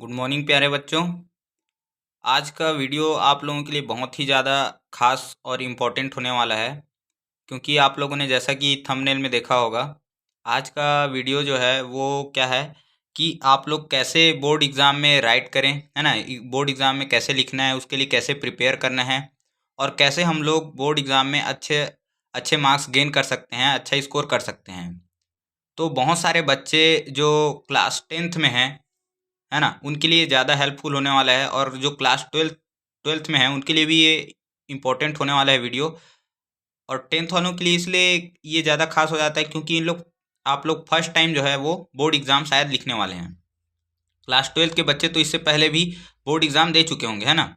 Good morning प्यारे बच्चों। आज का वीडियो आप लोगों के लिए बहुत ही ज़्यादा खास और इम्पोर्टेंट होने वाला है, क्योंकि आप लोगों ने जैसा कि थंबनेल में देखा होगा, आज का वीडियो जो है वो क्या है कि आप लोग कैसे बोर्ड एग्ज़ाम में राइट करें, है ना। बोर्ड एग्ज़ाम में कैसे लिखना है, उसके लिए कैसे प्रिपेयर करना है और कैसे हम लोग बोर्ड एग्ज़ाम में अच्छे अच्छे मार्क्स गेन कर सकते हैं, अच्छा स्कोर कर सकते हैं। तो बहुत सारे बच्चे जो क्लास 10th में हैं, है ना, उनके लिए ज़्यादा हेल्पफुल होने वाला है, और जो क्लास ट्वेल्थ में है उनके लिए भी ये इम्पोर्टेंट होने वाला है वीडियो। और 10th वालों के लिए इसलिए ये ज़्यादा खास हो जाता है क्योंकि इन लोग आप लोग फर्स्ट टाइम जो है वो बोर्ड एग्ज़ाम शायद लिखने वाले हैं। क्लास 12 के बच्चे तो इससे पहले भी बोर्ड एग्ज़ाम दे चुके होंगे, है ना।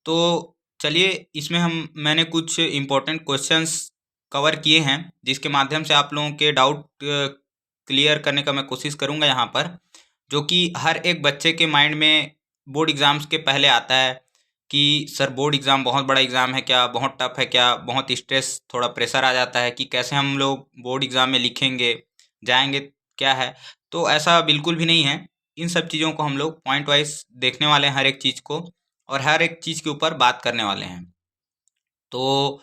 तो चलिए, इसमें मैंने कुछ इम्पोर्टेंट क्वेश्चंस कवर किए हैं, जिसके माध्यम से आप लोगों के डाउट क्लियर करने का मैं कोशिश करूंगा यहाँ पर, जो कि हर एक बच्चे के माइंड में बोर्ड एग्ज़ाम्स के पहले आता है कि सर बोर्ड एग्ज़ाम बहुत बड़ा एग्ज़ाम है क्या, बहुत टफ है क्या, बहुत स्ट्रेस थोड़ा प्रेशर आ जाता है कि कैसे हम लोग बोर्ड एग्ज़ाम में लिखेंगे, जाएंगे, क्या है। तो ऐसा बिल्कुल भी नहीं है। इन सब चीज़ों को हम लोग पॉइंट वाइज देखने वाले हैं, हर एक चीज़ को, और हर एक चीज़ के ऊपर बात करने वाले हैं। तो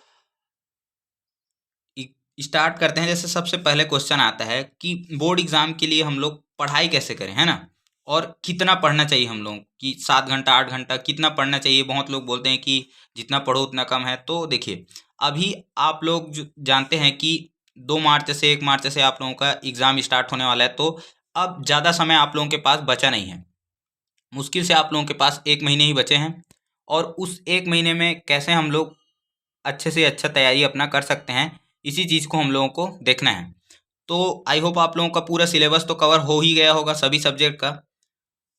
स्टार्ट करते हैं। जैसे सबसे पहले क्वेश्चन आता है कि बोर्ड एग्जाम के लिए हम लोग पढ़ाई कैसे करें, है ना, और कितना पढ़ना चाहिए हम लोग, कि 7 घंटा 8 घंटा कितना पढ़ना चाहिए। बहुत लोग बोलते हैं कि जितना पढ़ो उतना कम है। तो देखिए, अभी आप लोग जानते हैं कि 2 मार्च से 1 मार्च से आप लोगों का एग्ज़ाम स्टार्ट होने वाला है। तो अब ज़्यादा समय आप लोगों के पास बचा नहीं है। मुश्किल से आप लोगों के पास 1 महीने ही बचे हैं, और उस 1 महीने में कैसे हम लोग अच्छे से अच्छा तैयारी अपना कर सकते हैं, इसी चीज़ को हम लोगों को देखना है। तो आई होप आप लोगों का पूरा सिलेबस तो कवर हो ही गया होगा सभी सब्जेक्ट का।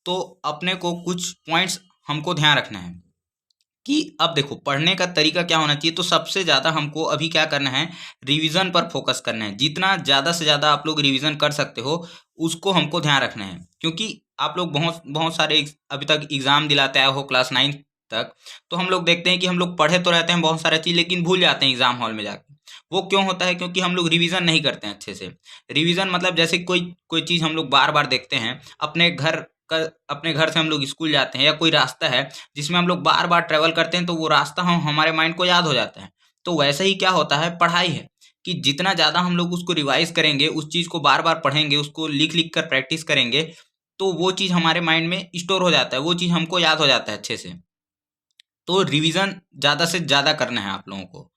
तो अपने को कुछ पॉइंट्स हमको ध्यान रखना है कि अब देखो, पढ़ने का तरीका क्या होना चाहिए। तो सबसे ज़्यादा हमको अभी क्या करना है, रिवीजन पर फोकस करना है। जितना ज़्यादा से ज़्यादा आप लोग रिवीजन कर सकते हो, उसको हमको ध्यान रखना है। क्योंकि आप लोग बहुत बहुत सारे अभी तक एग्ज़ाम दिलाते आए हो क्लास 9 तक। तो हम लोग देखते हैं कि हम लोग पढ़े तो रहते हैं बहुत सारा चीज़, लेकिन भूल जाते हैं एग्ज़ाम हॉल में जाके। वो क्यों होता है? क्योंकि हम लोग रिवीजन नहीं करते हैं अच्छे से। रिवीजन मतलब जैसे कोई कोई चीज़ हम लोग बार बार देखते हैं, अपने घर से हम लोग स्कूल जाते हैं, या कोई रास्ता है जिसमें हम लोग बार बार ट्रेवल करते हैं, तो वो रास्ता हमारे माइंड को याद हो जाता है। तो वैसे ही क्या होता है, पढ़ाई है कि जितना ज़्यादा हम लोग उसको रिवाइज करेंगे, उस चीज़ को बार बार पढ़ेंगे, उसको लिख लिख कर प्रैक्टिस करेंगे, तो वो चीज़ हमारे माइंड में स्टोर हो जाता है, वो चीज़ हमको याद हो जाता है अच्छे से। तो रिवीजन ज़्यादा से ज़्यादा करना है आप लोगों को।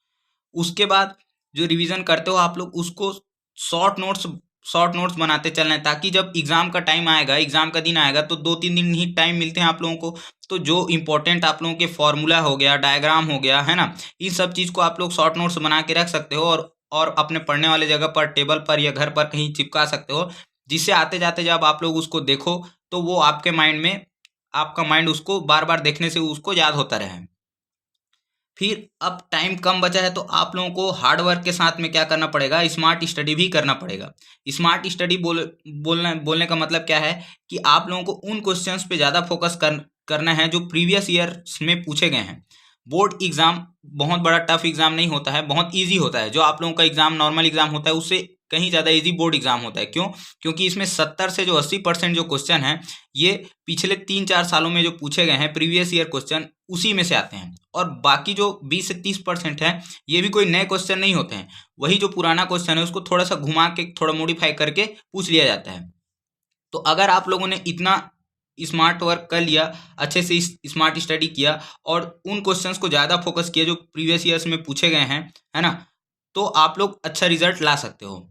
उसके बाद जो रिवीजन करते हो आप लोग, उसको शॉर्ट नोट्स शॉर्ट नोट्स बनाते चलना है, ताकि जब एग्जाम का टाइम आएगा, एग्जाम का दिन आएगा, तो 2-3 दिन ही टाइम मिलते हैं आप लोगों को। तो जो इंपॉर्टेंट आप लोगों के फॉर्मूला हो गया, डायग्राम हो गया, है ना, इन सब चीज़ को आप लोग शॉर्ट नोट्स बना के रख सकते हो, और अपने पढ़ने वाले जगह पर, टेबल पर या घर पर कहीं चिपका सकते हो, जिससे आते जाते जब आप लोग उसको देखो, तो वो आपके माइंड में, आपका माइंड उसको बार बार देखने से उसको याद होता रहे। फिर अब टाइम कम बचा है, तो आप लोगों को हार्ड वर्क के साथ में क्या करना पड़ेगा, स्मार्ट स्टडी भी करना पड़ेगा। स्मार्ट स्टडी बोलने का मतलब क्या है कि आप लोगों को उन क्वेश्चंस पे ज़्यादा फोकस करना है जो प्रीवियस ईयर में पूछे गए हैं। बोर्ड एग्जाम बहुत बड़ा टफ एग्जाम नहीं होता है, बहुत ईजी होता है। जो आप लोगों का एग्जाम नॉर्मल एग्जाम होता है, उससे कहीं ज़्यादा ईजी बोर्ड एग्जाम होता है। क्यों? क्योंकि इसमें 70 से जो 80% जो क्वेश्चन हैं, ये पिछले 3-4 सालों में जो पूछे गए हैं प्रीवियस ईयर क्वेश्चन, उसी में से आते हैं। और बाकी जो 20 से 30% है, ये भी कोई नए क्वेश्चन नहीं होते हैं। वही जो पुराना क्वेश्चन है, उसको थोड़ा सा घुमा के, थोड़ा मॉडिफाई करके पूछ लिया जाता है। तो अगर आप लोगों ने इतना स्मार्ट वर्क कर लिया, अच्छे से स्मार्ट स्टडी किया, और उन क्वेश्चंस को ज़्यादा फोकस किया जो प्रीवियस ईयर्स में पूछे गए हैं, है ना, तो आप लोग अच्छा रिजल्ट ला सकते हो।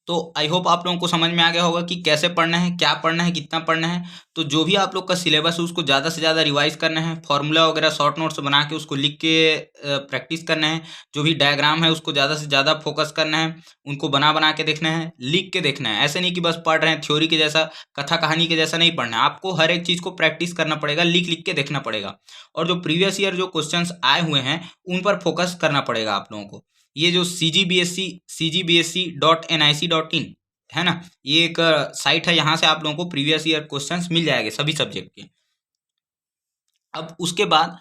तो आई होप आप लोगों को समझ में आ गया होगा कि कैसे पढ़ना है, क्या पढ़ना है, कितना पढ़ना है। तो जो भी आप लोग का सिलेबस है, उसको ज़्यादा से ज़्यादा रिवाइज करना है। फॉर्मूला वगैरह शॉर्ट नोट्स बना के उसको लिख के प्रैक्टिस करना है। जो भी डायग्राम है, उसको ज़्यादा से ज़्यादा फोकस करना है। उनको बना बना के देखना है, लिख के देखना है। ऐसे नहीं कि बस पढ़ रहे हैं, थ्योरी के जैसा, कथा कहानी के जैसा नहीं पढ़ना है। आपको हर एक चीज़ को प्रैक्टिस करना पड़ेगा, लिख लिख के देखना पड़ेगा। और जो प्रीवियस ईयर जो क्वेश्चंस आए हुए हैं, उन पर फोकस करना पड़ेगा आप लोगों को। ये जो cgbsc.nic.in है ना, ये एक साइट है। यहाँ से आप लोगों को प्रीवियस ईयर क्वेश्चंस मिल जाएंगे सभी सब्जेक्ट के। अब उसके बाद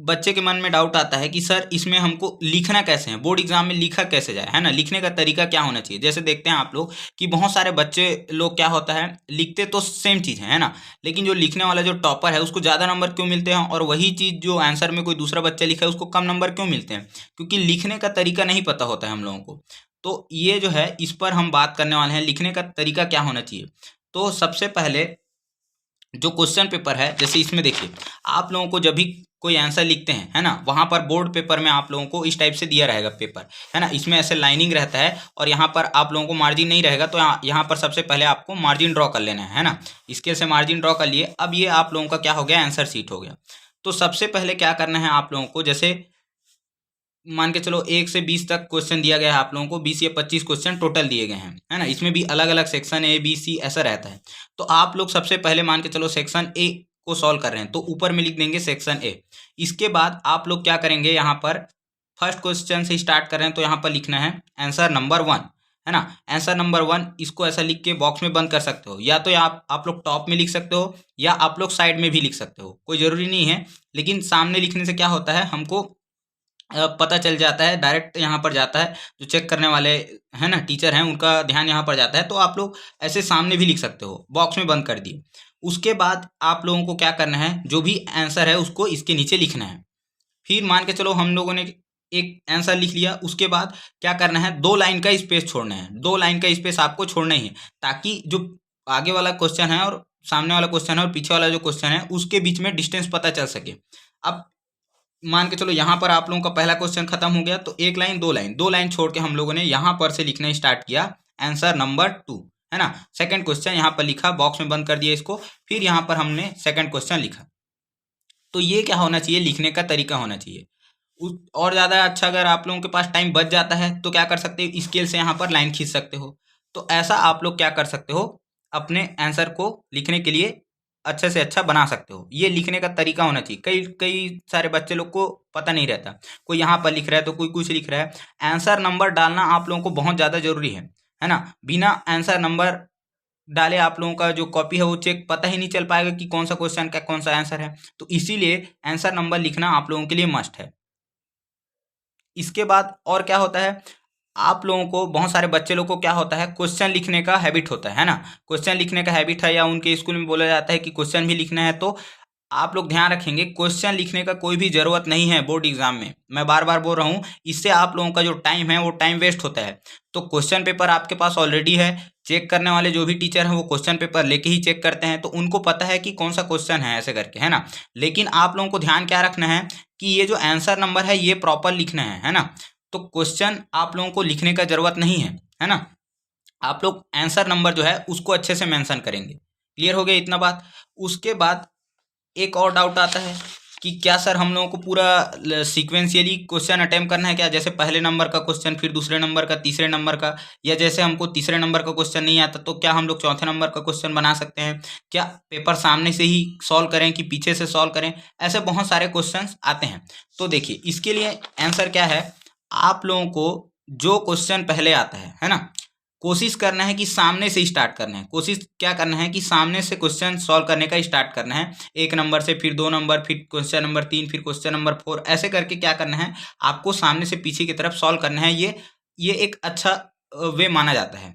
बच्चे के मन में डाउट आता है कि सर इसमें हमको लिखना कैसे है, बोर्ड एग्जाम में लिखा कैसे जाए, है ना, लिखने का तरीका क्या होना चाहिए। जैसे देखते हैं आप लोग कि बहुत सारे बच्चे लोग क्या होता है, लिखते तो सेम चीज़ है ना, लेकिन जो लिखने वाला जो टॉपर है उसको ज़्यादा नंबर क्यों मिलते हैं, और वही चीज़ जो आंसर में कोई दूसरा बच्चा लिखा है उसको कम नंबर क्यों मिलते हैं, क्योंकि लिखने का तरीका नहीं पता होता है हम लोगों को। तो ये जो है इस पर हम बात करने वाले हैं, लिखने का तरीका क्या होना चाहिए। तो सबसे पहले जो क्वेश्चन पेपर है, जैसे इसमें देखिए आप लोगों को जब भी कोई आंसर लिखते हैं, है ना, वहाँ पर बोर्ड पेपर में आप लोगों को इस टाइप से दिया रहेगा पेपर, है ना, इसमें ऐसे लाइनिंग रहता है और यहाँ पर आप लोगों को मार्जिन नहीं रहेगा। तो यहाँ पर सबसे पहले आपको मार्जिन ड्रॉ कर लेना है ना, इसके से मार्जिन ड्रॉ कर लिए। अब ये आप लोगों का क्या हो गया, आंसर शीट हो गया। तो सबसे पहले क्या करना है आप लोगों को, जैसे मान के चलो 1 से 20 तक क्वेश्चन दिया गया है आप लोगों को, 20 या 25 क्वेश्चन टोटल दिए गए हैं, है ना, इसमें भी अलग अलग सेक्शन ए बी सी ऐसा रहता है। तो आप लोग सबसे पहले मान के चलो सेक्शन ए को सॉल्व कर रहे हैं, तो ऊपर में लिख देंगे सेक्शन ए। इसके बाद आप लोग क्या करेंगे, यहाँ पर फर्स्ट क्वेश्चन से स्टार्ट कर रहे हैं तो यहाँ पर लिखना है आंसर नंबर 1, है ना, आंसर नंबर 1। इसको ऐसा लिख के बॉक्स में बंद कर सकते हो, या तो आप लोग टॉप में लिख सकते हो या आप लोग साइड में भी लिख सकते हो, कोई ज़रूरी नहीं है। लेकिन सामने लिखने से क्या होता है, हमको पता चल जाता है, डायरेक्ट यहाँ पर जाता है, जो चेक करने वाले हैं ना टीचर हैं उनका ध्यान यहाँ पर जाता है। तो आप लोग ऐसे सामने भी लिख सकते हो, बॉक्स में बंद कर दिए। उसके बाद आप लोगों को क्या करना है, जो भी आंसर है उसको इसके नीचे लिखना है। फिर मान के चलो हम लोगों ने एक आंसर लिख लिया, उसके बाद क्या करना है, 2 लाइन का स्पेस छोड़ना है, 2 लाइन का स्पेस आपको छोड़ना ही है, ताकि जो आगे वाला क्वेश्चन है और सामने वाला क्वेश्चन है और पीछे वाला जो क्वेश्चन है उसके बीच में डिस्टेंस पता चल सके। अब मान के चलो यहाँ पर आप लोगों का पहला क्वेश्चन खत्म हो गया, तो 1 लाइन 2 लाइन 2 लाइन छोड़ के हम लोगों ने यहाँ पर से लिखना स्टार्ट किया आंसर नंबर 2, है ना। सेकंड क्वेश्चन यहाँ पर लिखा, बॉक्स में बंद कर दिया इसको, फिर यहाँ पर हमने सेकंड क्वेश्चन लिखा। तो ये क्या होना चाहिए, लिखने का तरीका होना चाहिए। और ज़्यादा अच्छा अगर आप लोगों के पास टाइम बच जाता है तो क्या कर सकते हो, स्केल से यहाँ पर लाइन खींच सकते हो। तो ऐसा आप लोग क्या कर सकते हो, अपने आंसर को लिखने के लिए अच्छे से अच्छा बना सकते हो। ये लिखने का तरीका होना चाहिए। कई कई सारे बच्चे लोग को पता नहीं रहता, कोई यहाँ पर लिख रहा है तो कोई कुछ लिख रहा है। आंसर नंबर डालना आप लोगों को बहुत ज़्यादा जरूरी है ना। बिना आंसर नंबर डाले आप लोगों का जो कॉपी है वो चेक पता ही नहीं चल पाएगा कि कौन सा क्वेश्चन का कौन सा आंसर है। तो इसीलिए आंसर नंबर लिखना आप लोगों के लिए मस्ट है। इसके बाद और क्या होता है, आप लोगों को बहुत सारे बच्चे लोग को क्या होता है, क्वेश्चन लिखने का हैबिट होता है ना, क्वेश्चन लिखने का हैबिट है, या उनके स्कूल में बोला जाता है कि क्वेश्चन भी लिखना है। तो आप लोग ध्यान रखेंगे, क्वेश्चन लिखने का कोई भी ज़रूरत नहीं है बोर्ड एग्जाम में। मैं बार बार बोल रहा हूँ, इससे आप लोगों का जो टाइम है वो टाइम वेस्ट होता है। तो क्वेश्चन पेपर आपके पास ऑलरेडी है, चेक करने वाले जो भी टीचर हैं वो क्वेश्चन पेपर लेके ही चेक करते हैं, तो उनको पता है कि कौन सा क्वेश्चन है ऐसे करके, है ना। लेकिन आप लोगों को ध्यान क्या रखना है कि ये जो आंसर नंबर है ये प्रॉपर लिखना है ना। तो क्वेश्चन आप लोगों को लिखने का ज़रूरत नहीं है ना। आप लोग आंसर नंबर जो है उसको अच्छे से मेंशन करेंगे। क्लियर हो गया इतना बात। उसके बाद एक और डाउट आता है कि क्या सर हम लोगों को पूरा सीक्वेंशियली क्वेश्चन अटेम्प्ट करना है क्या, जैसे पहले नंबर का क्वेश्चन, फिर दूसरे नंबर का, तीसरे नंबर का, या जैसे हमको तीसरे नंबर का क्वेश्चन नहीं आता तो क्या हम लोग चौथे नंबर का क्वेश्चन बना सकते हैं, क्या पेपर सामने से ही सॉल्व करें कि पीछे से सॉल्व करें। ऐसे बहुत सारे क्वेश्चन आते हैं। तो देखिए इसके लिए आंसर क्या है, आप लोगों को जो क्वेश्चन पहले आता है ना, कोशिश करना है कि सामने से स्टार्ट करना है। कोशिश क्या करना है कि सामने से क्वेश्चन सॉल्व करने का स्टार्ट करना है, 1 नंबर से, फिर 2 नंबर, फिर क्वेश्चन नंबर 3, फिर क्वेश्चन नंबर 4, ऐसे करके क्या करना है, आपको सामने से पीछे की तरफ सॉल्व करना है। ये एक अच्छा वे माना जाता है।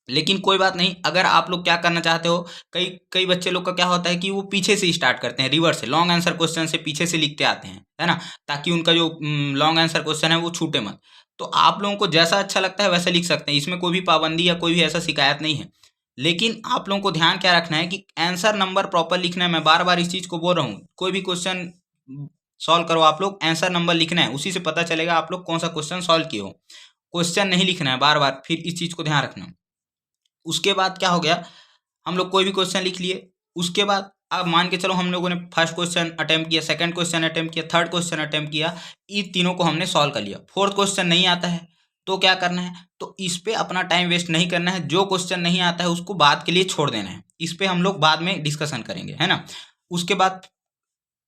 लेकिन कोई बात नहीं, अगर आप लोग क्या करना चाहते हो, कई कई बच्चे लोग का क्या होता है कि वो पीछे से स्टार्ट करते हैं, रिवर्स से, लॉन्ग आंसर क्वेश्चन से पीछे से लिखते आते हैं, है ना, ताकि उनका जो लॉन्ग आंसर क्वेश्चन है वो छूटे मत। तो आप लोगों को जैसा अच्छा लगता है वैसा लिख सकते हैं, इसमें कोई भी पाबंदी या कोई भी ऐसा शिकायत नहीं है। लेकिन आप लोगों को ध्यान क्या रखना है कि आंसर नंबर प्रॉपर लिखना है। मैं बार बार इस चीज़ को बोल रहा हूँ, कोई भी क्वेश्चन सॉल्व करो आप लोग, आंसर नंबर लिखना है, उसी से पता चलेगा आप लोग कौन सा क्वेश्चन सॉल्व किए हो। क्वेश्चन नहीं लिखना है बार बार, फिर इस चीज़ को ध्यान रखना। उसके बाद क्या हो गया, हम लोग कोई भी क्वेश्चन लिख लिए। उसके बाद अब मान के चलो हम लोगों ने फर्स्ट क्वेश्चन अटेम्प्ट किया, सेकंड क्वेश्चन अटेम्प्ट किया, थर्ड क्वेश्चन अटेम्प्ट किया, इन तीनों को हमने सॉल्व कर लिया। फोर्थ क्वेश्चन नहीं आता है तो क्या करना है, तो इस पे अपना टाइम वेस्ट नहीं करना है। जो क्वेश्चन नहीं आता है उसको बाद के लिए छोड़ देना है, इस पे हम लोग बाद में डिस्कशन करेंगे, है ना। उसके बाद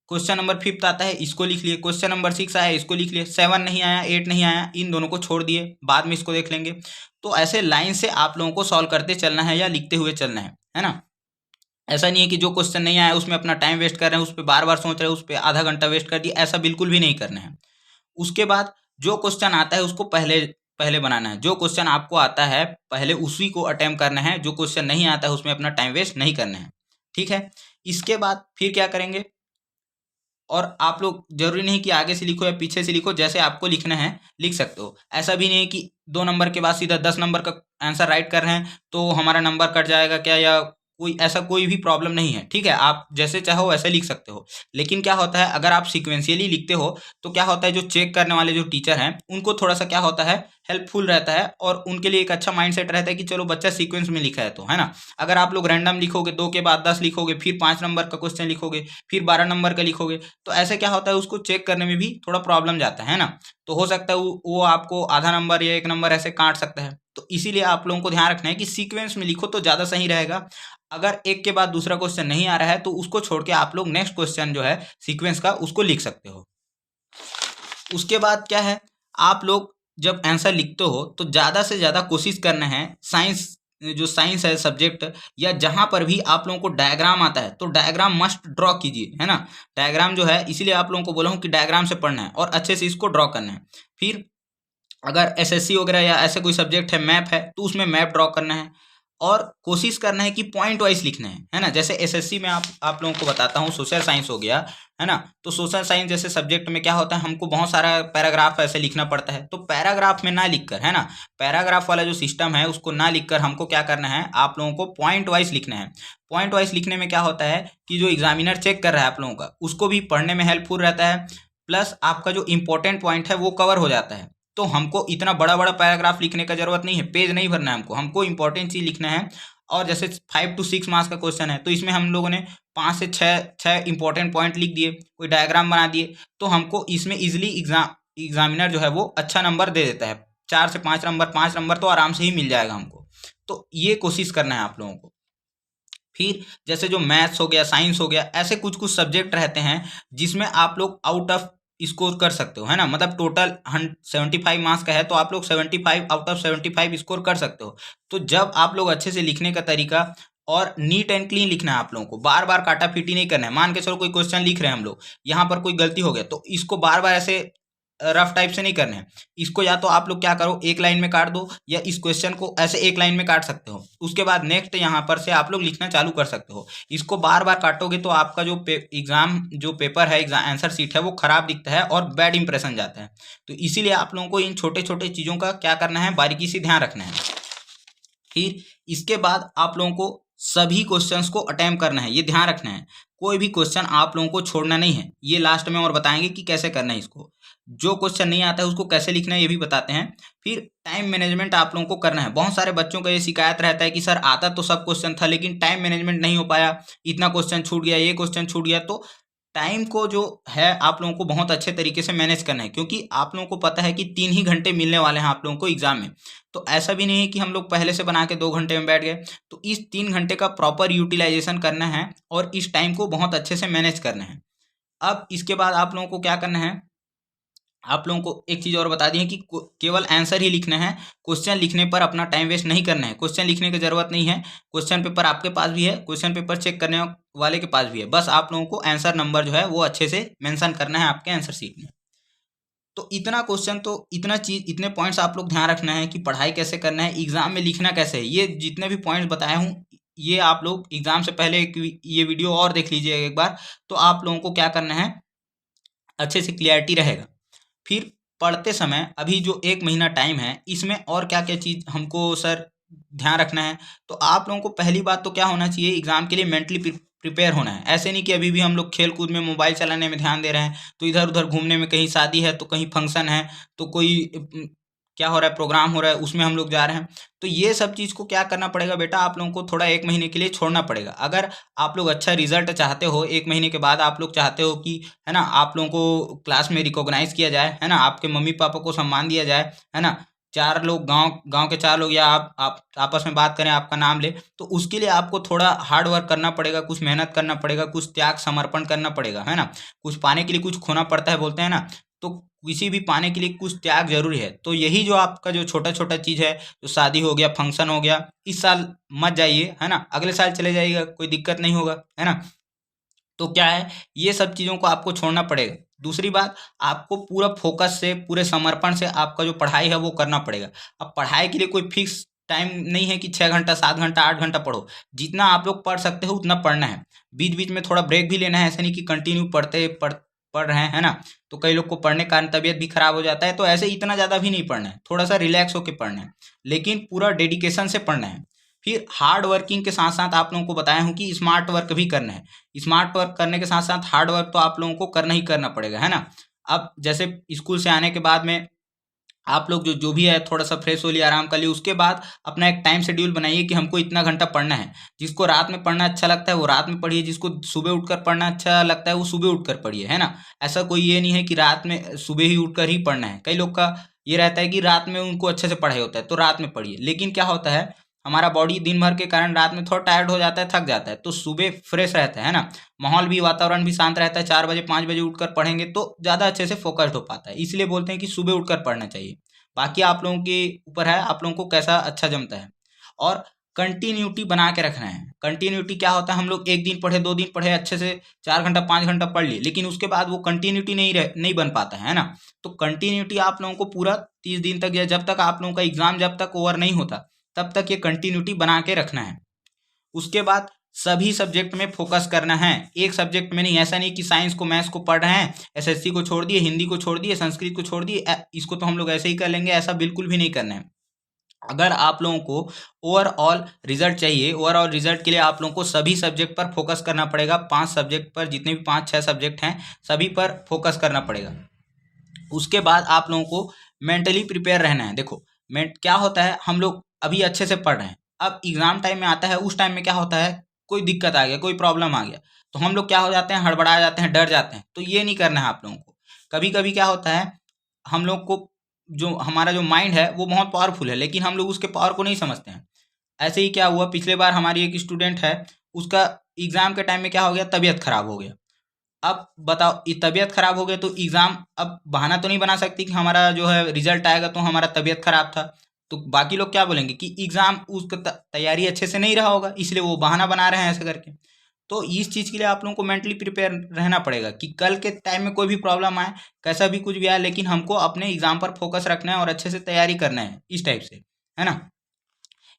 क्वेश्चन नंबर 5 आता है, इसको लिख लिए। क्वेश्चन नंबर 6 आया, इसको लिख लिए। 7 नहीं आया, 8 नहीं आया, इन दोनों को छोड़ दिए, बाद में इसको देख लेंगे। तो ऐसे लाइन से आप लोगों को सॉल्व करते चलना है या लिखते हुए चलना है ना। ऐसा नहीं है कि जो क्वेश्चन नहीं आया उसमें अपना टाइम वेस्ट कर रहे हैं, उस पर बार बार सोच रहे हैं, उस पर आधा घंटा वेस्ट कर दिया, ऐसा बिल्कुल भी नहीं करना है। उसके बाद जो क्वेश्चन आता है उसको पहले पहले बनाना है। जो क्वेश्चन आपको आता है पहले उसी को अटेम्प्ट करना है, जो क्वेश्चन नहीं आता है उसमें अपना टाइम वेस्ट नहीं करना है, ठीक है। इसके बाद फिर क्या करेंगे, और आप लोग जरूरी नहीं कि आगे से लिखो या पीछे से लिखो, जैसे आपको लिखना है लिख सकते हो। ऐसा भी नहीं है कि 2 नंबर के बाद सीधा 10 नंबर का आंसर राइट कर रहे हैं तो हमारा नंबर कट जाएगा क्या, या कोई ऐसा कोई भी प्रॉब्लम नहीं है, ठीक है। आप जैसे चाहो वैसे लिख सकते हो। लेकिन क्या होता है, अगर आप सिक्वेंशियली लिखते हो तो क्या होता है, जो चेक करने वाले जो टीचर हैं उनको थोड़ा सा क्या होता है, हेल्पफुल रहता है, और उनके लिए एक अच्छा माइंडसेट रहता है कि चलो बच्चा सीक्वेंस में लिखा है तो, है ना। अगर आप लोग रैंडम लिखोगे, 2 के बाद 10 लिखोगे, फिर 5 नंबर का क्वेश्चन लिखोगे, फिर 12 नंबर का लिखोगे, तो ऐसे क्या होता है, उसको चेक करने में भी थोड़ा प्रॉब्लम जाता है ना। तो हो सकता है वो आपको आधा नंबर या 1 नंबर ऐसे काट सकता है। तो इसीलिए आप लोगों को ध्यान रखना है कि सीक्वेंस में लिखो तो ज़्यादा सही रहेगा। अगर एक के बाद दूसरा क्वेश्चन नहीं आ रहा है तो उसको छोड़ के आप लोग नेक्स्ट क्वेश्चन जो है सीक्वेंस का उसको लिख सकते हो। उसके बाद क्या है, आप लोग जब आंसर लिखते हो तो ज़्यादा से ज़्यादा कोशिश करना है, साइंस जो साइंस है सब्जेक्ट, या जहाँ पर भी आप लोगों को डायग्राम आता है तो डायग्राम मस्ट ड्रॉ कीजिए, है ना। डायग्राम जो है, इसीलिए आप लोगों को बोला हूँ कि डायग्राम से पढ़ना है और अच्छे से इसको ड्रॉ करना है। फिर अगर एसएससी वगैरह या ऐसे कोई सब्जेक्ट है, मैप है, तो उसमें मैप ड्रॉ करना है और कोशिश करना है कि पॉइंट वाइज लिखना है ना। जैसे एसएससी में आप लोगों को बताता हूँ, सोशल साइंस हो गया, है ना। तो सोशल साइंस जैसे सब्जेक्ट में क्या होता है, हमको बहुत सारा पैराग्राफ ऐसे लिखना पड़ता है, तो पैराग्राफ में ना लिखकर, है ना, पैराग्राफ वाला जो सिस्टम है उसको ना लिखकर हमको क्या करना है, आप लोगों को पॉइंट वाइज लिखना है। पॉइंट वाइज लिखने में क्या होता है कि जो एग्जामिनर चेक कर रहा है आप लोगों का, उसको भी पढ़ने में हेल्पफुल रहता है, प्लस आपका जो इंपॉर्टेंट पॉइंट है वो कवर हो जाता है। तो हमको इतना बड़ा बड़ा पैराग्राफ लिखने का जरूरत नहीं है, पेज नहीं भरना है हमको इंपॉर्टेंट चीज लिखना है। और जैसे 5 to 6 मार्क्स का क्वेश्चन है तो इसमें हम लोगों ने 5 से 6 इंपॉर्टेंट पॉइंट लिख दिए, कोई डायग्राम बना दिए, तो हमको इसमें इजिली एग्जामिनर जो है वो अच्छा नंबर दे देता है। 4 से 5 नंबर, 5 नंबर तो आराम से ही मिल जाएगा हमको। तो ये कोशिश करना है आप लोगों को। फिर जैसे जो मैथ्स हो गया, साइंस हो गया, ऐसे कुछ कुछ सब्जेक्ट रहते हैं जिसमें आप लोग आउट ऑफ स्कोर कर सकते हो, है ना। मतलब टोटल 75 मार्क्स का है तो आप लोग 75 आउट ऑफ 75 स्कोर कर सकते हो। तो जब आप लोग अच्छे से लिखने का तरीका, और नीट एंड क्लीन लिखना है आप लोगों को, बार बार काटा पीटी नहीं करना है। मान के चलो कोई क्वेश्चन लिख रहे हैं हम लोग, यहाँ पर कोई गलती हो गया तो इसको बार बार ऐसे रफ टाइप से नहीं करना है। इसको या तो आप लोग क्या करो, एक लाइन में काट दो, या इस क्वेश्चन को ऐसे एक लाइन में काट सकते हो, उसके बाद नेक्स्ट यहाँ पर से आप लोग लिखना चालू कर सकते हो। इसको बार बार काटोगे तो आपका जो एग्जाम जो पेपर है, एग्जाम आंसर शीट है, वो खराब दिखता है और बैड इंप्रेशन जाता है। तो इसीलिए आप लोगों को इन छोटे छोटे चीज़ों का क्या करना है, बारीकी से ध्यान रखना है। फिर इसके बाद आप लोगों को सभी क्वेश्चंस को अटेम्प्ट करना है, ये ध्यान रखना है। कोई भी क्वेश्चन आप लोगों को छोड़ना नहीं है। ये लास्ट में और बताएंगे कि कैसे करना है इसको। जो क्वेश्चन नहीं आता है उसको कैसे लिखना है ये भी बताते हैं। फिर टाइम मैनेजमेंट आप लोगों को करना है। बहुत सारे बच्चों का ये शिकायत रहता है कि सर आता तो सब क्वेश्चन था लेकिन टाइम मैनेजमेंट नहीं हो पाया, इतना क्वेश्चन छूट गया, ये क्वेश्चन छूट गया। तो टाइम को जो है आप लोगों को बहुत अच्छे तरीके से मैनेज करना है, क्योंकि आप लोगों को पता है कि 3 ही घंटे मिलने वाले हैं आप लोगों को एग्जाम में। तो ऐसा भी नहीं है कि हम लोग पहले से बना के 2 घंटे में बैठ गए। तो इस 3 घंटे का प्रॉपर यूटिलाइजेशन करना है और इस टाइम को बहुत अच्छे से मैनेज करना है। अब इसके बाद आप लोगों को क्या करना है, आप लोगों को एक चीज़ और बता दी है कि केवल आंसर ही लिखना है। क्वेश्चन लिखने पर अपना टाइम वेस्ट नहीं करना है। क्वेश्चन लिखने की ज़रूरत नहीं है। क्वेश्चन पेपर आपके पास भी है, क्वेश्चन पेपर चेक करने वाले के पास भी है। बस आप लोगों को आंसर नंबर जो है वो अच्छे से मेंशन करना है आपके आंसर शीट में। तो इतना क्वेश्चन, तो इतना चीज़, इतने पॉइंट्स आप लोग ध्यान रखना है कि पढ़ाई कैसे करना है, एग्जाम में लिखना कैसे है। ये जितने भी पॉइंट्स बताया हूँ ये आप लोग एग्जाम से पहले ये वीडियो और देख लीजिए एक बार, तो आप लोगों को क्या करना है, अच्छे से क्लियरिटी रहेगा। फिर पढ़ते समय अभी जो 1 महीना टाइम है इसमें और क्या क्या चीज़ हमको सर ध्यान रखना है। तो आप लोगों को पहली बात तो क्या होना चाहिए, एग्जाम के लिए मेंटली प्रिपेयर होना है। ऐसे नहीं कि अभी भी हम लोग खेल कूद में, मोबाइल चलाने में ध्यान दे रहे हैं, तो इधर उधर घूमने में, कहीं शादी है तो कहीं फंक्शन है तो कोई क्या हो रहा है, प्रोग्राम हो रहा है, उसमें हम लोग जा रहे हैं। तो ये सब चीज़ को क्या करना पड़ेगा बेटा, आप लोगों को थोड़ा 1 महीने के लिए छोड़ना पड़ेगा। अगर आप लोग अच्छा रिजल्ट चाहते हो, 1 महीने के बाद आप लोग चाहते हो कि, है ना, आप लोगों को क्लास में रिकॉग्नाइज किया जाए, है ना, आपके मम्मी पापा को सम्मान दिया जाए, है ना, 4 लोग, गांव गांव के 4 लोग या आप आपस में बात करें, आपका नाम ले, तो उसके लिए आपको थोड़ा हार्ड वर्क करना पड़ेगा, कुछ मेहनत करना पड़ेगा, कुछ त्याग समर्पण करना पड़ेगा, है ना। कुछ पाने के लिए कुछ खोना पड़ता है, बोलते हैं ना। तो किसी भी पाने के लिए कुछ त्याग जरूरी है। तो यही जो आपका जो छोटा छोटा चीज़ है, जो शादी हो गया, फंक्शन हो गया, इस साल मत जाइए, है ना, अगले साल चले जाइएगा, कोई दिक्कत नहीं होगा, है ना। तो क्या है, ये सब चीज़ों को आपको छोड़ना पड़ेगा। दूसरी बात, आपको पूरा फोकस से, पूरे समर्पण से आपका जो पढ़ाई है वो करना पड़ेगा। अब पढ़ाई के लिए कोई फिक्स टाइम नहीं है कि 6 घंटा, 7 घंटा, 8 घंटा पढ़ो। जितना आप लोग पढ़ सकते हो उतना पढ़ना है। बीच बीच में थोड़ा ब्रेक भी लेना है, ऐसा नहीं कि कंटिन्यू पढ़ रहे हैं, है ना। तो कई लोग को पढ़ने के कारण तबीयत भी खराब हो जाता है, तो ऐसे इतना ज़्यादा भी नहीं पढ़ना है, थोड़ा सा रिलैक्स होकर पढ़ना है, लेकिन पूरा डेडिकेशन से पढ़ना है। फिर हार्ड वर्किंग के साथ साथ आप लोगों को बताया हूँ कि स्मार्ट वर्क भी करना है। स्मार्ट वर्क करने के साथ साथ हार्ड वर्क तो आप लोगों को करना ही करना पड़ेगा, है ना। अब जैसे स्कूल से आने के बाद में आप लोग जो जो भी है थोड़ा सा फ्रेश हो लिया, आराम कर लिया, उसके बाद अपना एक टाइम शेड्यूल बनाइए कि हमको इतना घंटा पढ़ना है। जिसको रात में पढ़ना अच्छा लगता है वो रात में पढ़िए, जिसको सुबह उठकर पढ़ना अच्छा लगता है वो सुबह उठकर पढ़िए, है ना। ऐसा कोई ये नहीं है कि रात में सुबह ही उठकर ही पढ़ना है। कई लोग का ये रहता है कि रात में उनको अच्छे से पढ़ाई होता है तो रात में पढ़िए, लेकिन क्या होता है, हमारा बॉडी दिन भर के कारण रात में थोड़ा टायर्ड हो जाता है, थक जाता है, तो सुबह फ्रेश रहता है ना, माहौल भी, वातावरण भी शांत रहता है। 4 बजे 5 बजे उठकर पढ़ेंगे तो ज़्यादा अच्छे से फोकस्ड हो पाता है, इसलिए बोलते हैं कि सुबह उठकर पढ़ना चाहिए। बाकी आप लोगों के ऊपर है, आप लोगों को कैसा अच्छा जमता है। और कंटिन्यूटी बना के रखना है। कंटिन्यूटी क्या होता है, हम लोग एक दिन पढ़े, 2 दिन पढ़े, अच्छे से 4 घंटा 5 घंटा पढ़ लिए, लेकिन उसके बाद वो कंटिन्यूटी नहीं बन पाता है ना। तो कंटिन्यूटी आप लोगों को पूरा 30 दिन तक, या जब तक आप लोगों का एग्जाम जब तक ओवर नहीं होता तब तक ये कंटिन्यूटी बना के रखना है। उसके बाद सभी सब्जेक्ट में फोकस करना है, एक सब्जेक्ट में नहीं। ऐसा नहीं कि साइंस को, मैथ्स को पढ़ रहे हैं, एसएससी को छोड़ दिए, हिंदी को छोड़ दिए, संस्कृत को छोड़ दिए, इसको तो हम लोग ऐसे ही कर लेंगे, ऐसा बिल्कुल भी नहीं करना है। अगर आप लोगों को ओवरऑल रिजल्ट चाहिए, ओवरऑल रिजल्ट के लिए आप लोगों को सभी सब्जेक्ट पर फोकस करना पड़ेगा। 5 सब्जेक्ट पर, जितने भी 5-6 सब्जेक्ट हैं सभी पर फोकस करना पड़ेगा। उसके बाद आप लोगों को मेंटली प्रिपेयर रहना है। देखो क्या होता है, हम लोग अभी अच्छे से पढ़ रहे हैं, अब एग्जाम टाइम में आता है, उस टाइम में क्या होता है, कोई दिक्कत आ गया, कोई प्रॉब्लम आ गया, तो हम लोग क्या हो जाते हैं, हड़बड़ा जाते हैं, डर जाते हैं। तो ये नहीं करना है आप लोगों को। कभी कभी क्या होता है, हम लोग को जो हमारा जो माइंड है वो बहुत पावरफुल है, लेकिन हम लोग उसके पावर को नहीं समझते हैं। ऐसे ही क्या हुआ, पिछले बार हमारी एक स्टूडेंट है, उसका एग्जाम के टाइम में क्या हो गया, तबीयत खराब हो गया। अब बताओ, ये तबीयत खराब हो गई तो एग्जाम, अब बहाना तो नहीं बना सकती कि हमारा जो है रिजल्ट आएगा तो हमारा तबीयत खराब था। तो बाकी लोग क्या बोलेंगे कि एग्जाम उसका तैयारी अच्छे से नहीं रहा होगा, इसलिए वो बहाना बना रहे हैं ऐसे करके। तो इस चीज़ के लिए आप लोगों को मेंटली प्रिपेयर रहना पड़ेगा कि कल के टाइम में कोई भी प्रॉब्लम आए, कैसा भी कुछ भी आए, लेकिन हमको अपने एग्जाम पर फोकस रखना है और अच्छे से तैयारी करना है, इस टाइप से, है ना।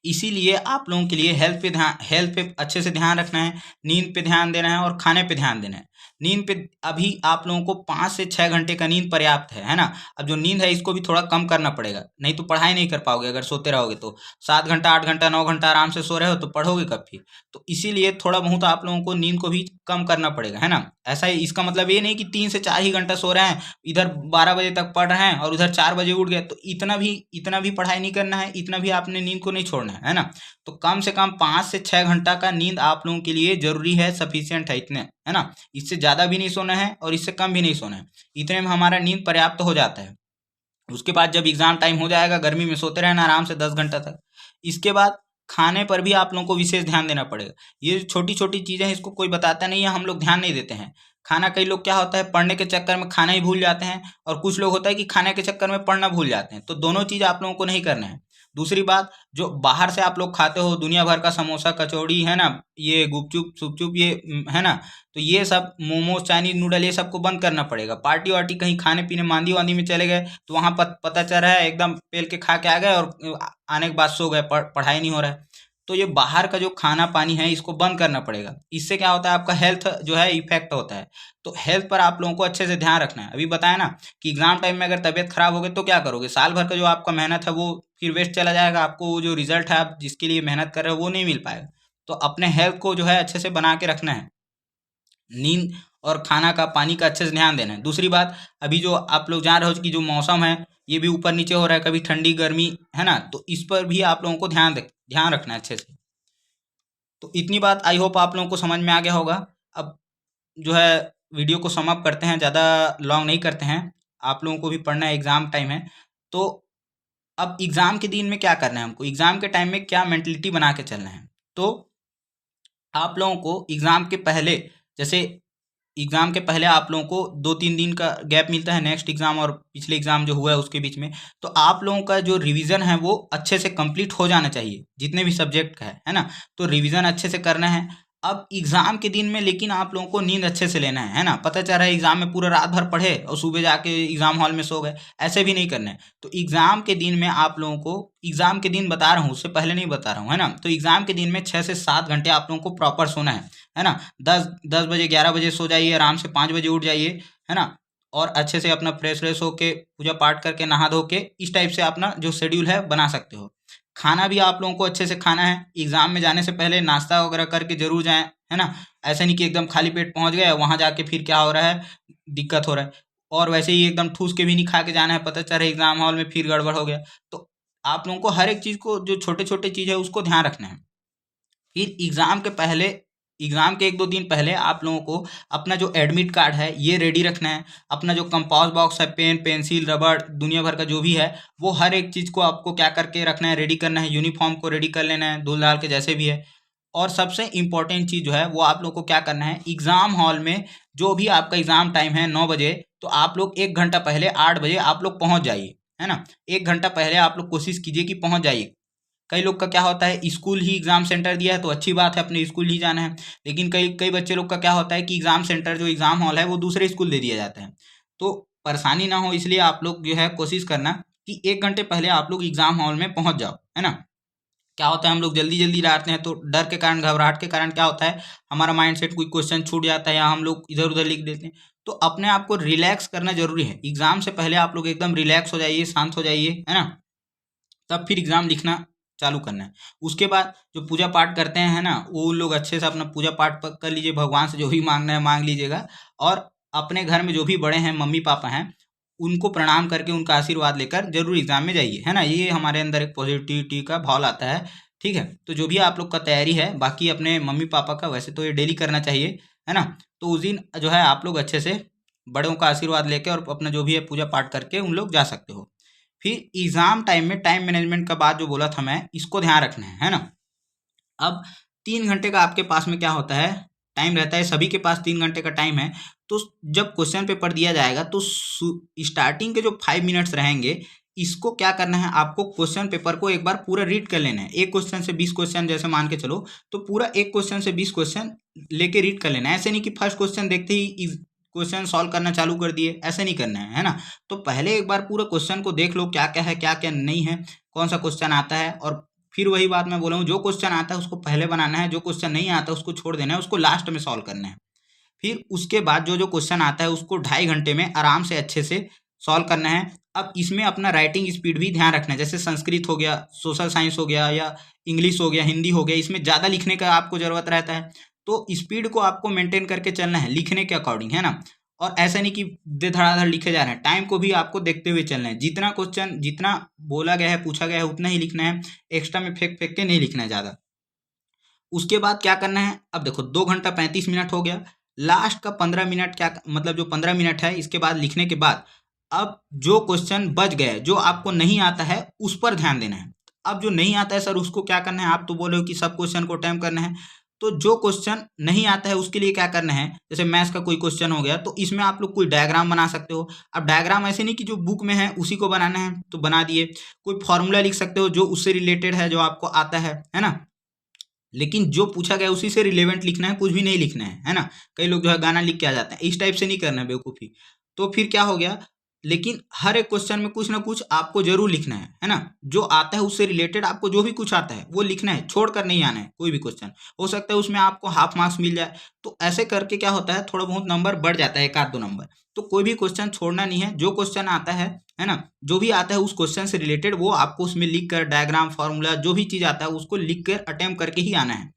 इसीलिए आप लोगों के लिए हेल्थ पे अच्छे से ध्यान रखना है, नींद पे ध्यान देना है और खाने पे ध्यान देना है। नींद पे अभी आप लोगों को 5 से 6 घंटे का नींद पर्याप्त है ना। अब जो नींद है इसको भी थोड़ा कम करना पड़ेगा, नहीं तो पढ़ाई नहीं कर पाओगे अगर सोते रहोगे तो। 7 घंटा 8 घंटा 9 घंटा आराम से सो रहे हो तो पढ़ोगे कब फिर। तो इसीलिए थोड़ा बहुत आप लोगों को नींद को भी कम करना पड़ेगा, है ना। ऐसा ही, इसका मतलब ये नहीं कि 3 से 4 ही घंटा सो रहे हैं, इधर 12 बजे तक पढ़ रहे हैं और उधर 4 बजे उठ गए, तो इतना भी पढ़ाई नहीं करना है, इतना भी आपने नींद को नहीं छोड़ना है ना। तो कम से कम 5 से 6 घंटा का नींद आप लोगों के लिए जरूरी है, सफिशियंट है, इतने, है ना। इससे ज़्यादा भी नहीं सोना है और इससे कम भी नहीं सोना है, इतने में हमारा नींद पर्याप्त हो जाता है। उसके बाद जब एग्जाम टाइम हो जाएगा, गर्मी में सोते रहना आराम से 10 घंटा तक। इसके बाद खाने पर भी आप लोगों को विशेष ध्यान देना पड़ेगा। ये छोटी छोटी चीज़ें हैं, इसको कोई बताता नहीं है, हम लोग ध्यान नहीं देते हैं। खाना, कई लोग क्या होता है, पढ़ने के चक्कर में खाना ही भूल जाते हैं, और कुछ लोग होता है कि खाने के चक्कर में पढ़ना भूल जाते हैं। तो दोनों चीज़ आप लोगों को नहीं करना है। दूसरी बात, जो बाहर से आप लोग खाते हो, दुनिया भर का समोसा, कचौड़ी, है ना, ये गुपचुप सुपचुप, ये है ना, तो ये सब मोमोज, चाइनीज नूडल, ये सबको बंद करना पड़ेगा। पार्टी वार्टी कहीं खाने पीने मांदी वांदी में चले गए तो वहाँ पता चल रहा है एकदम पेल के खा के आ गए और आने के बाद सो गए, पढ़ाई नहीं हो रहा है। तो ये बाहर का जो खाना पानी है इसको बंद करना पड़ेगा। इससे क्या होता है, आपका हेल्थ जो है इफेक्ट होता है। तो हेल्थ पर आप लोगों को अच्छे से ध्यान रखना है। अभी बताया ना कि एग्जाम टाइम में अगर तबीयत खराब हो गई तो क्या करोगे, साल भर का जो आपका मेहनत है वो फिर वेस्ट चला जाएगा, आपको वो जो रिजल्ट है आप जिसके लिए मेहनत कर रहे हो वो नहीं मिल पाएगा। तो अपने हेल्थ को जो है अच्छे से बना के रखना है। नींद और खाना का, पानी का अच्छे से ध्यान देना है। दूसरी बात, अभी जो आप लोग जान रहे हो कि जो मौसम है ये भी ऊपर नीचे हो रहा है, कभी ठंडी गर्मी, है ना, तो इस पर भी आप लोगों को ध्यान रखना है अच्छे से। तो इतनी बात आई होप आप लोगों को समझ में आ गया होगा। अब जो है वीडियो को समाप्त करते हैं, ज़्यादा लॉन्ग नहीं करते हैं, आप लोगों को भी पढ़ना है, एग्ज़ाम टाइम है। तो अब एग्ज़ाम के दिन में क्या करना है हमको, एग्ज़ाम के टाइम में क्या मेंटलिटी बना के चलना है। तो आप लोगों को एग्ज़ाम के पहले, जैसे एग्ज़ाम के पहले आप लोगों को 2-3 दिन का गैप मिलता है नेक्स्ट एग्ज़ाम और पिछले एग्ज़ाम जो हुआ है उसके बीच में। तो आप लोगों का जो रिवीजन है वो अच्छे से कंप्लीट हो जाना चाहिए, जितने भी सब्जेक्ट का है ना? तो रिवीजन अच्छे से करना है। अब एग्ज़ाम के दिन में लेकिन आप लोगों को नींद अच्छे से लेना है ना? पता चल रहा है एग्ज़ाम में पूरा रात भर पढ़े और सुबह जाके एग्ज़ाम हॉल में सो गए, ऐसे भी नहीं करना है। तो एग्ज़ाम के दिन में आप लोगों को, एग्ज़ाम के दिन बता रहा हूँ, उससे पहले नहीं बता रहा हूँ, है ना? तो एग्ज़ाम के दिन में 6 से 7 घंटे आप लोगों को प्रॉपर सोना है ना? 10 बजे 11 बजे सो जाइए, आराम से 5 बजे उठ जाइए, है ना? और अच्छे से अपना फ्रेश व्रेश होके पूजा पाठ करके नहा धो के इस टाइप से अपना जो शेड्यूल है बना सकते हो। खाना भी आप लोगों को अच्छे से खाना है। एग्ज़ाम में जाने से पहले नाश्ता वगैरह करके ज़रूर जाएँ, है ना? ऐसा नहीं कि एकदम खाली पेट पहुँच गए, वहाँ जाके फिर क्या हो रहा है, दिक्कत हो रहा है। और वैसे ही एकदम ठूस के भी नहीं खा के जाना है, पता चल रहा है एग्ज़ाम हॉल में फिर गड़बड़ हो गया। तो आप लोगों को हर एक चीज़ को, जो छोटे-छोटे चीज़ है उसको ध्यान रखना है। फिर एग्ज़ाम के पहले, एग्ज़ाम के 1-2 दिन पहले आप लोगों को अपना जो एडमिट कार्ड है ये रेडी रखना है। अपना जो कंपास बॉक्स है, पेन, पेंसिल, रबड़, दुनिया भर का जो भी है, वो हर एक चीज़ को आपको क्या करके रखना है, रेडी करना है। यूनिफ़ॉर्म को रेडी कर लेना है, धुल-धाल के जैसे भी है। और सबसे इम्पोर्टेंट चीज़ जो है वो आप लोग को क्या करना है, एग्ज़ाम हॉल में जो भी आपका एग्ज़ाम टाइम है 9 बजे, तो आप लोग 1 घंटा पहले 8 बजे आप लोग पहुँच जाइए, है ना? 1 घंटा पहले आप लोग कोशिश कीजिए कि पहुँच जाइए। कई लोग का क्या होता है, स्कूल ही एग्ज़ाम सेंटर दिया है तो अच्छी बात है, अपने स्कूल ही जाना है। लेकिन कई कई बच्चे लोग का क्या होता है कि एग्ज़ाम सेंटर, जो एग्ज़ाम हॉल है वो दूसरे स्कूल दे दिया जाता है। तो परेशानी ना हो इसलिए आप लोग जो है कोशिश करना कि 1 घंटे पहले आप लोग एग्ज़ाम हॉल में पहुँच जाओ, है ना? क्या होता है, हम लोग जल्दी-जल्दी डालते हैं तो डर के कारण, घबराहट के कारण क्या होता है, हमारा माइंडसेट कोई क्वेश्चन छूट जाता है या हम लोग इधर-उधर लिख देते हैं। तो अपने आप को रिलैक्स करना ज़रूरी है। एग्ज़ाम से पहले आप लोग एकदम रिलैक्स हो जाइए, शांत हो जाइए, है ना? तब फिर एग्ज़ाम लिखना चालू करना है। उसके बाद जो पूजा पाठ करते हैं, है ना? वो लोग अच्छे से अपना पूजा पाठ प कर लीजिए, भगवान से जो भी माँगना है माँग लीजिएगा। और अपने घर में जो भी बड़े हैं, मम्मी-पापा हैं, उनको प्रणाम करके उनका आशीर्वाद लेकर ज़रूर एग्ज़ाम में जाइए, है ना? ये हमारे अंदर एक पॉज़िटिविटी का भाव लाता है, ठीक है? तो जो भी आप लोग का तैयारी है, बाकी अपने मम्मी-पापा का वैसे तो ये डेली करना चाहिए, है ना? तो उस दिन जो है आप लोग अच्छे से बड़ों का आशीर्वाद लेके और अपना जो भी है पूजा पाठ करके उन लोग जा सकते हो। फिर एग्ज़ाम टाइम में टाइम मैनेजमेंट का बात जो बोला था मैं, इसको ध्यान रखना है ना? अब 3 घंटे का आपके पास में क्या होता है, टाइम रहता है, सभी के पास 3 घंटे का टाइम है। तो जब क्वेश्चन पेपर दिया जाएगा तो स्टार्टिंग के जो 5 मिनट्स रहेंगे, इसको क्या करना है, आपको क्वेश्चन पेपर को एक बार पूरा रीड कर लेना है। एक क्वेश्चन से 20 क्वेश्चन जैसे मान के चलो, तो पूरा एक क्वेश्चन से 20 क्वेश्चन लेके रीड कर लेना है। ऐसे नहीं कि फर्स्ट क्वेश्चन देखते ही क्वेश्चन सॉल्व करना चालू कर दिए, ऐसे नहीं करना है ना? तो पहले एक बार पूरा क्वेश्चन को देख लो, क्या-क्या है, क्या-क्या नहीं है, कौन-सा क्वेश्चन आता है। और फिर वही बात मैं बोला हूँ, जो क्वेश्चन आता है उसको पहले बनाना है, जो क्वेश्चन नहीं आता उसको छोड़ देना है, उसको लास्ट में सॉल्व करना है। फिर उसके बाद जो-जो क्वेश्चन आता है उसको 2.5 घंटे में आराम से अच्छे से सॉल्व करना है। अब इसमें अपना राइटिंग स्पीड भी ध्यान रखना है, जैसे संस्कृत हो गया, सोशल साइंस हो गया या इंग्लिश हो गया, हिंदी हो गया, इसमें ज़्यादा लिखने का आपको ज़रूरत रहता है। तो स्पीड को आपको मेंटेन करके चलना है लिखने के अकॉर्डिंग, है ना? और ऐसा नहीं कि दे धड़ाधड़ लिखे जा रहे हैं, टाइम को भी आपको देखते हुए चलना है। जितना क्वेश्चन, जितना बोला गया है, पूछा गया है, उतना ही लिखना है, एक्स्ट्रा में फेंक-फेंक के नहीं लिखना है ज़्यादा। उसके बाद क्या करना है, अब देखो 2 घंटा 35 मिनट हो गया, लास्ट का 15 मिनट क्या, मतलब जो 15 मिनट है इसके बाद लिखने के बाद, अब जो क्वेश्चन बच गए, जो आपको नहीं आता है उस पर ध्यान देना है। अब जो नहीं आता है सर उसको क्या करना है, आप तो बोले हो कि सब क्वेश्चन को अटेम्प्ट करना है, तो जो क्वेश्चन नहीं आता है उसके लिए क्या करना है, जैसे मैथ्स का कोई क्वेश्चन हो गया तो इसमें आप लोग कोई डायग्राम बना सकते हो। अब डायग्राम ऐसे नहीं कि जो बुक में है उसी को बनाना है तो बना दिए, कोई फॉर्मूला लिख सकते हो जो उससे रिलेटेड है, जो आपको आता है ना? लेकिन जो पूछा गया उसी से रिलेवेंट लिखना है, कुछ भी नहीं लिखना है ना? कई लोग जो है गाना लिख के आ जाते हैं, इस टाइप से नहीं करना है बेवकूफ़ी। तो फिर क्या हो गया, लेकिन हर एक क्वेश्चन में कुछ ना कुछ आपको ज़रूर लिखना है ना? जो आता है उससे रिलेटेड आपको जो भी कुछ आता है वो लिखना है, छोड़ कर नहीं आना है कोई भी क्वेश्चन। हो सकता है उसमें आपको हाफ मार्क्स मिल जाए, तो ऐसे करके क्या होता है, थोड़ा बहुत नंबर बढ़ जाता है, 1 आध 2 नंबर। तो कोई भी क्वेश्चन छोड़ना नहीं है, जो क्वेश्चन आता है ना? जो भी आता है उस क्वेश्चन से रिलेटेड वो आपको उसमें लिख कर, डायग्राम, फॉर्मूला जो भी चीज़ आता है उसको लिख कर अटेम्प्ट करके ही आना है।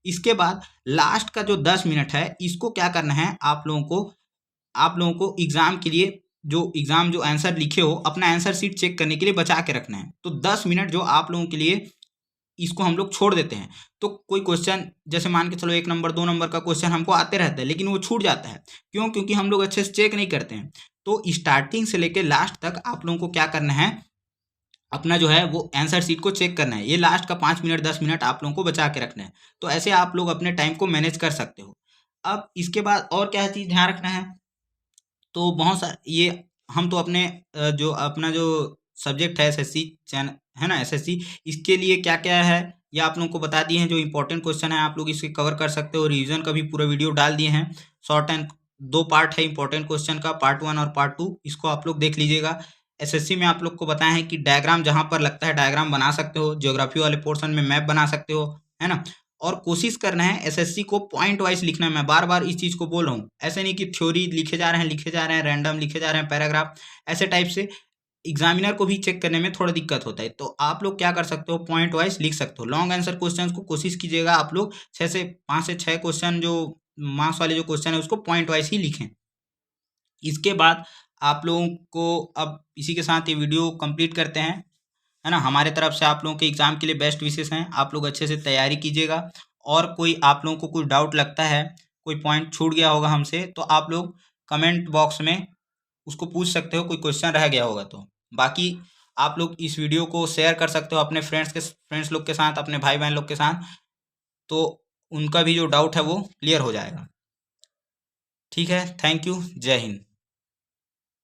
इसके बाद लास्ट का जो 10 मिनट है इसको क्या करना है, आप लोगों को एग्ज़ाम के लिए, जो एग्ज़ाम जो आंसर लिखे हो अपना आंसर शीट चेक करने के लिए बचा के रखना है। तो 10 मिनट जो आप लोगों के लिए इसको हम लोग छोड़ देते हैं। तो कोई क्वेश्चन जैसे मान के चलो 1 नंबर 2 नंबर का क्वेश्चन हमको आते रहता है लेकिन वो छूट जाता है। क्यों? क्योंकि हम लोग अच्छे से चेक नहीं करते हैं। तो स्टार्टिंग से लेके लास्ट तक आप लोगों को क्या करना है, अपना जो है वो आंसर शीट को चेक करना है। ये लास्ट का 5 मिनट 10 मिनट आप लोगों को बचा के रखना है। तो ऐसे आप लोग अपने टाइम को मैनेज कर सकते हो। अब इसके बाद और क्या चीज़ ध्यान रखना है, तो बहुत सारे ये हम तो अपने जो अपना जो सब्जेक्ट है एसएससी चैन है ना एसएससी, इसके लिए क्या क्या है ये आप लोगों को बता दिए हैं। जो इंपॉर्टेंट क्वेश्चन है आप लोग इसके कवर कर सकते हो। रिवीजन का भी पूरा वीडियो डाल दिए हैं। शॉर्ट एंड 2 पार्ट है इंपॉर्टेंट क्वेश्चन का, पार्ट 1 और पार्ट 2, इसको आप लोग देख लीजिएगा। एसएससी में आप लोग को बताया है कि डायग्राम जहाँ पर लगता है डायग्राम बना सकते हो, ज्योग्राफी वाले पोर्शन में मैप बना सकते हो, है ना। और कोशिश करना है एसएससी को पॉइंट वाइज लिखना है। मैं बार बार इस चीज़ को बोल रहा हूँ, ऐसे नहीं कि थ्योरी लिखे जा रहे हैं रैंडम लिखे जा रहे हैं पैराग्राफ, ऐसे टाइप से एग्जामिनर को भी चेक करने में थोड़ा दिक्कत होता है। तो आप लोग क्या कर सकते हो, पॉइंट वाइज लिख सकते हो। लॉन्ग आंसर क्वेश्चन को कोशिश कीजिएगा आप लोग 5 से 6 क्वेश्चन जो मार्क्स वाले जो क्वेश्चन है उसको पॉइंट वाइज ही लिखें। इसके बाद आप लोगों को अब इसी के साथ ये वीडियो कंप्लीट करते हैं, है ना। हमारे तरफ से आप लोगों के एग्जाम के लिए बेस्ट विशेष हैं। आप लोग अच्छे से तैयारी कीजिएगा। और कोई आप लोगों को कोई डाउट लगता है, कोई पॉइंट छूट गया होगा हमसे, तो आप लोग कमेंट बॉक्स में उसको पूछ सकते हो, कोई क्वेश्चन रह गया होगा तो। बाकी आप लोग इस वीडियो को शेयर कर सकते हो अपने फ्रेंड्स लोग के साथ, अपने भाई बहन लोग के साथ, तो उनका भी जो डाउट है वो क्लियर हो जाएगा। ठीक है, थैंक यू, जय हिंद।